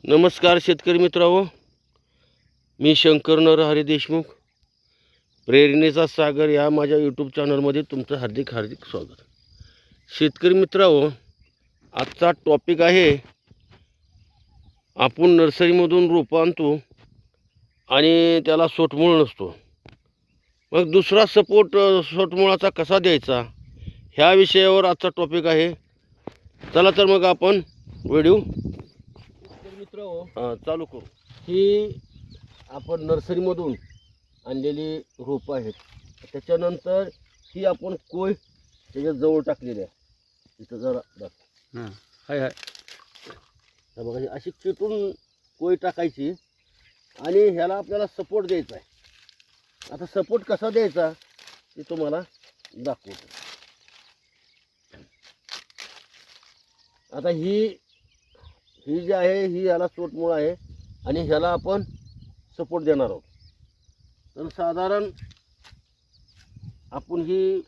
नमस्कार शेतकरी मित्रांनो, मी शंकर नरहरी देशमुख, प्रेरणेचा सागर या माझ्या यूट्यूब चॅनलमध्ये तुमचं हार्दिक स्वागत. शेतकरी मित्रांनो, आजचा टॉपिक आहे, आपण नर्सरीमधून रोपं आणतो आणि त्याला सोटमूळ नसतो, मग दुसरा सपोर्ट सोटमुळाचा कसा द्यायचा, ह्या विषयावर आजचा टॉपिक आहे. चला तर मग आपण व्हिडिओ चालू करू. ही आपण नर्सरीमधून आणलेली रोपं आहेत. त्याच्यानंतर ही आपण कोय त्याच्या जवळ टाकलेली आहे. इथं जरा दाखव. हाय हाय तर बघा, ही अशी चिटून कोय टाकायची आणि ह्याला आपल्याला सपोर्ट द्यायचा आहे. आता सपोर्ट कसा द्यायचा ते तुम्हाला दाखवतो. आता ही जी आहे ही याला सोटमुळ आहे आणि ह्याला आपण सपोर्ट देणार आहोत. तर साधारण आपण ही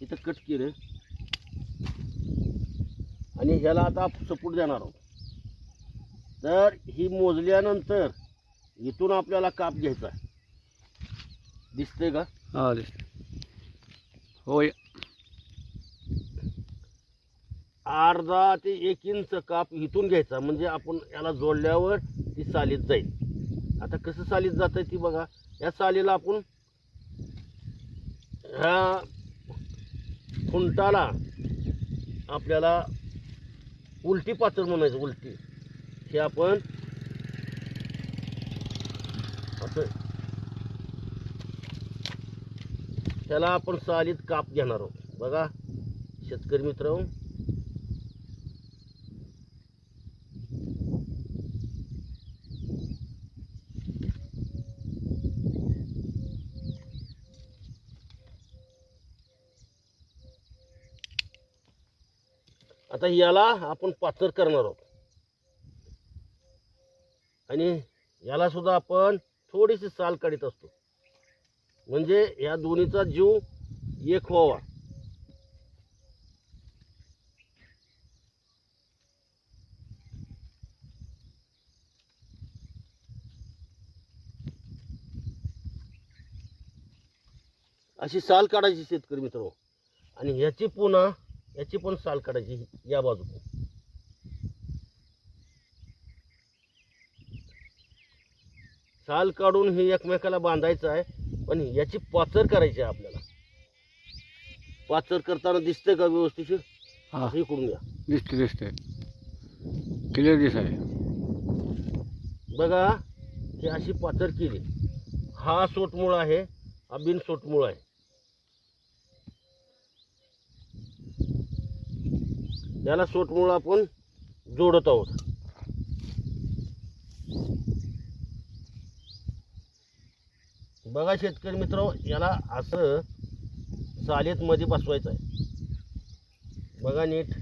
इथं कट केलं आणि ह्याला आता सपोर्ट देणार आहोत. तर ही मोजल्यानंतर इथून आपल्याला काप घ्यायचा आहे. दिसते का? हा दिसते. होय, अर्धा ते 1 इंच काप इथून घ्यायचा, म्हणजे आपण याला जोडल्यावर ती सालीत जाईल. आता कसं सालीत जातं ती बघा. या सालीला आपण ह्या खुंटाला आपल्याला उलटी पातळ म्हणायचं. उलटी हे आपण असं त्याला आपण सालीत काप घेणार आहोत. बघा शेतकरी मित्रांनो, आता याला आपण पातळ करणार आहोत आणि याला सुद्धा आपण थोडीशी साल काढीत असतो, म्हणजे या दोन्हीचा जीव एक व्हावा. अशी साल काढायची शेतकरी मित्र. आणि याची पुन्हा याची पण साल काढायची या बाजूला. साल काढून हे एकमेकाला बांधायचं आहे, पण याची पाचर करायची आहे आपल्याला. पाचर करताना दिसते का व्यवस्थित? हा हे करून घ्या. दिसते क्लिअर दिस आहे. बघा, ही अशी पाचर केली. हा सोटमूळ आहे, हा बिन सोटमूळ आहे. याला सोटमूळ आपण जोडत आहोत. बघा शेतकरी मित्र, याला असं सालीत मध्ये बसवायचं आहे. बघा नीट.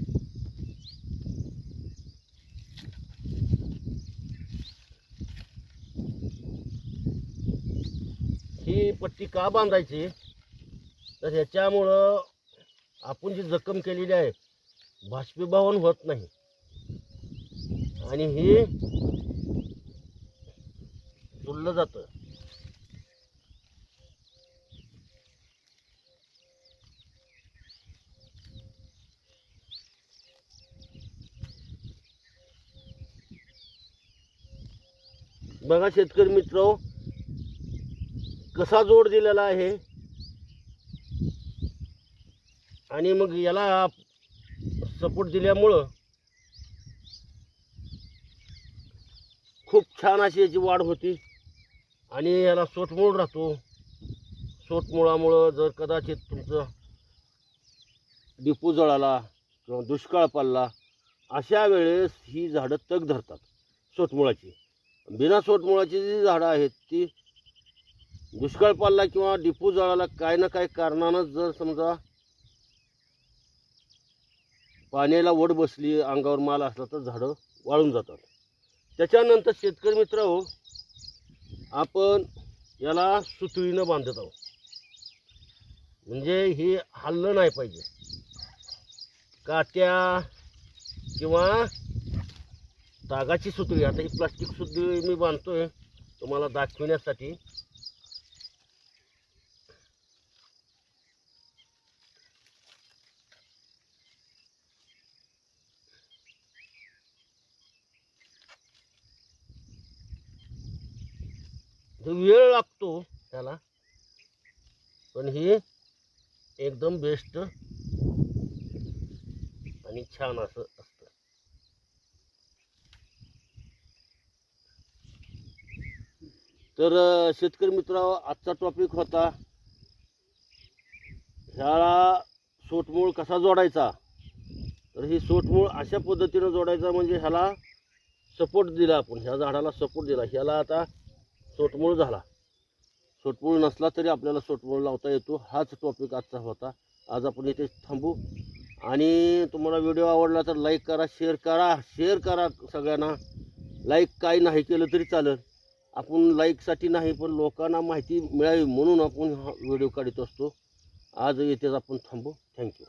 ही पट्टी का बांधायची, तर ह्याच्यामुळं आपण जी जखम केलेली आहे बाष्पीभवन होत नाही आणि हे जुळलं जातं. बघा शेतकरी मित्र, कसा जोड दिलेला आहे. आणि मग याला सपोर्ट दिल्यामुळं खूप छान अशी याची वाढ होती आणि याला सोटमूळ राहतो. सोटमुळामुळं जर कदाचित तुमचं डिपू जळाला किंवा दुष्काळ पडला, अशा वेळेस ही झाडं तग धरतात सोटमुळाची. बिना सोटमुळाची जी झाडं आहेत ती दुष्काळ पडला किंवा डिपू जळाला काय ना काय कारणानं जर समजा पाण्याला वड बसली, अंगावर माल असला तर झाडं वाळून जातात. त्याच्यानंतर शेतकरी मित्र हो, आपण याला सुतळीनं बांधत आहोत, म्हणजे हे हललं नाही पाहिजे. काट्या किंवा तागाची सुतळी, आता ही प्लास्टिक सुतळी मी बांधतोय तुम्हाला दाखवण्यासाठी. वेळ लागतो त्याला, पण ही एकदम बेस्ट आणि छान असं असतं. तर शेतकरी मित्रांनो, आजचा टॉपिक होता ह्याला सोटमूळ कसा जोडायचा. तर ही सोटमूळ अशा पद्धतीनं जोडायचा म्हणजे ह्याला सपोर्ट दिला आपण, ह्या झाडाला सपोर्ट दिला. ह्याला आता सोटमूळ झाला, सोटमूळ नसला तरी आपल्याला सोटमूळ लावता येतो. हाच टॉपिक आजचा होता. आज आपण इथे थांबू. आणि तुम्हाला व्हिडिओ आवडला तर लाईक करा, शेअर करा सगळ्यांना. लाईक काही नाही केलं तरी चालेल, आपण लाईकसाठी नाही पण लोकांना माहिती मिळावी म्हणून आपण हा व्हिडिओ काढत असतो. आज इथेच आपण थांबू. थँक्यू.